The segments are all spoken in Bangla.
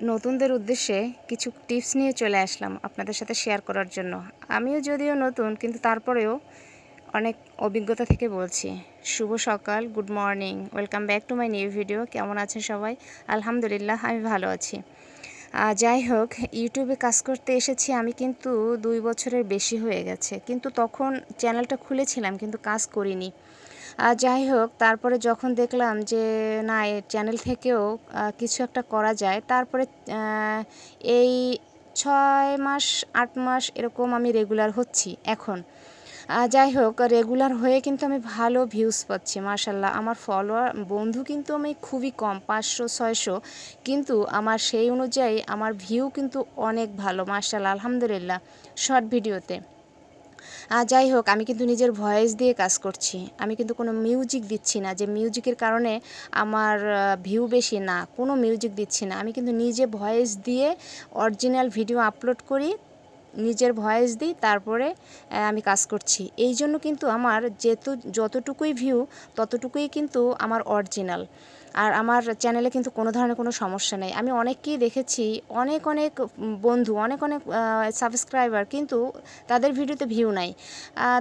নতুনদের উদ্দেশ্যে কিছু টিপস নিয়ে চলে আসলাম আপনাদের সাথে শেয়ার করার জন্য। আমিও যদিও নতুন, কিন্তু তারপরেও অনেক অভিজ্ঞতা থেকে বলছি। শুভ সকাল, good morning, welcome back to my new video. কেমন আছেন সবাই? আলহামদুলিল্লাহ, আমি ভালো আছি। যাই হোক, ইউটিউবে কাজ করতে এসেছি আমি কিন্তু 2 বছরের বেশি হয়ে গেছে, কিন্তু তখন চ্যানেলটা খুলেছিলাম কিন্তু কাজ করিনি। যাই হোক, তারপরে যখন দেখলাম যে না, এই চ্যানেল থেকেও কিছু একটা করা যায়, তারপরে এই 6 মাস 8 মাস এরকম আমি রেগুলার হচ্ছি এখন। যাই হোক, রেগুলার হয়ে কিন্তু আমি ভালো ভিউজ পাচ্ছি মাশাল্লাহ। আমার ফলোয়ার বন্ধু কিন্তু আমি খুবই কম, 500-600, কিন্তু আমার সেই অনুযায়ী আমার ভিউ কিন্তু অনেক ভালো মাশাল্লাহ, আলহামদুলিল্লাহ, শর্ট ভিডিওতে। যাই হোক, আমি কিন্তু নিজের ভয়েস দিয়ে কাজ করছি। আমি কিন্তু কোনো মিউজিক দিচ্ছি না যে মিউজিকের কারণে আমার ভিউ বেশি, না, কোনো মিউজিক দিচ্ছি না। আমি কিন্তু নিজে ভয়েস দিয়ে অরিজিনাল ভিডিও আপলোড করি, নিজের ভয়েস দিই, তারপরে আমি কাজ করছি। এই জন্য কিন্তু আমার যতটুকুই ভিউ ততটুকুই কিন্তু আমার অরিজিনাল। আর আমার চ্যানেলে কিন্তু কোনো ধরনের কোনো সমস্যা নেই। আমি অনেককেই দেখেছি, অনেক বন্ধু, অনেক সাবস্ক্রাইবার, কিন্তু তাদের ভিডিওতে ভিউ নাই।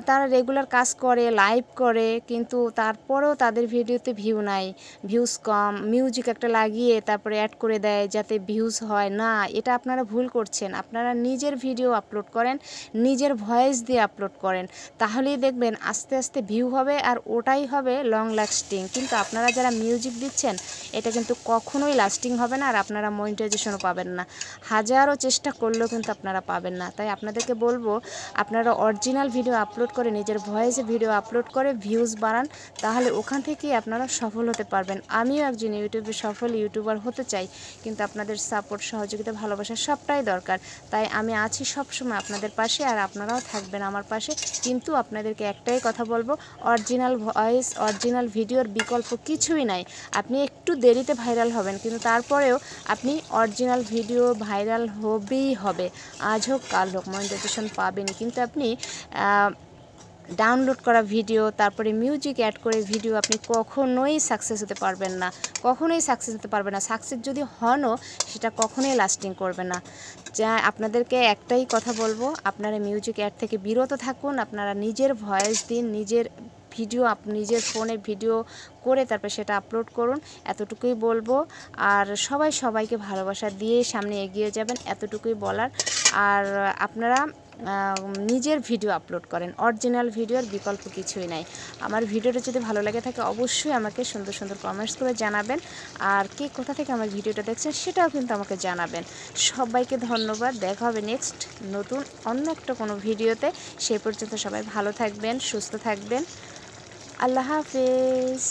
তারা রেগুলার কাজ করে, লাইভ করে, কিন্তু তারপরেও তাদের ভিডিওতে ভিউ নাই, ভিউজ কম। মিউজিক একটা লাগিয়ে তারপরে অ্যাড করে দেয় যাতে ভিউজ হয়। না, এটা আপনারা ভুল করছেন। আপনারা নিজের ভিডিও আপলোড করেন, নিজের ভয়েস দিয়ে আপলোড করেন, তাহলেই দেখবেন আস্তে আস্তে ভিউ হবে, আর ওটাই হবে লং লাস্টিং। কিন্তু আপনারা যারা মিউজিক দিচ্ছেন, এটা কিন্তু কখনোই লাস্টিং হবে না, আর আপনারা মনিটাইজেশনও পাবেন না। হাজারো চেষ্টা করলেও কিন্তু আপনারা পাবেন না। তাই আপনাদেরকে বলবো, আপনারা অরিজিনাল ভিডিও আপলোড করে, নিজের ভয়েসে ভিডিও আপলোড করে ভিউজ বাড়ান, তাহলে ওখান থেকেই আপনারা সফল হতে পারবেন। আমিও একজন ইউটিউবে সফল ইউটিউবার হতে চাই, কিন্তু আপনাদের সাপোর্ট, সহযোগিতা, ভালোবাসা সবটাই দরকার। তাই আমি আছি সবসময় আপনাদের পাশে, আর আপনারাও থাকবেন আমার পাশে। কিন্তু আপনাদেরকে একটাই কথা বলবো, অরিজিনাল ভয়েস, অরিজিনাল ভিডিওর বিকল্প কিছুই নাই। আপনি একটু দেরিতে ভাইরাল হবেন, কিন্তু তারপরেও আপনি অরিজিনাল ভিডিও ভাইরাল হবেই হবে। আজ হোক কাল হোক, মনিটাইজেশন পাবেনই। কিন্তু আপনি ডাউনলোড করা ভিডিও, তারপরে মিউজিক অ্যাড করে ভিডিও, আপনি কখনোই সাকসেস হতে পারবেন না, কখনোই সাকসেস হতে পারবেন না। সাকসেস যদি হনও, সেটা কখনোই লাস্টিং করবে না। যা আপনাদেরকে একটাই কথা বলবো, আপনারা মিউজিক অ্যাড থেকে বিরত থাকুন। আপনারা নিজের ভয়েস দিন, নিজের ভিডিও নিজের ফোনে ভিডিও করে তারপর সেটা আপলোড করুন, এতটুকুই বলবো। আর সবাইকে ভালোবাসা দিয়ে সামনে এগিয়ে যাবেন, এতটুকুই বলার। আর আপনারা নিজের ভিডিও আপলোড করেন, অরিজিনাল ভিডিওর বিকল্প কিছুই নাই। আমার ভিডিওটা যদি ভালো লাগে থাকে, অবশ্যই আমাকে সুন্দর সুন্দর কমেন্টস করে জানাবেন। আর কে কোথা থেকে আমার ভিডিওটা দেখছেন সেটাও কিন্তু আমাকে জানাবেন। সবাইকে ধন্যবাদ। দেখা হবে নেক্সট নতুন অন্য একটা কোনো ভিডিওতে। সেই পর্যন্ত সবাই ভালো থাকবেন, সুস্থ থাকবেন। আল্লাহ হাফেজ।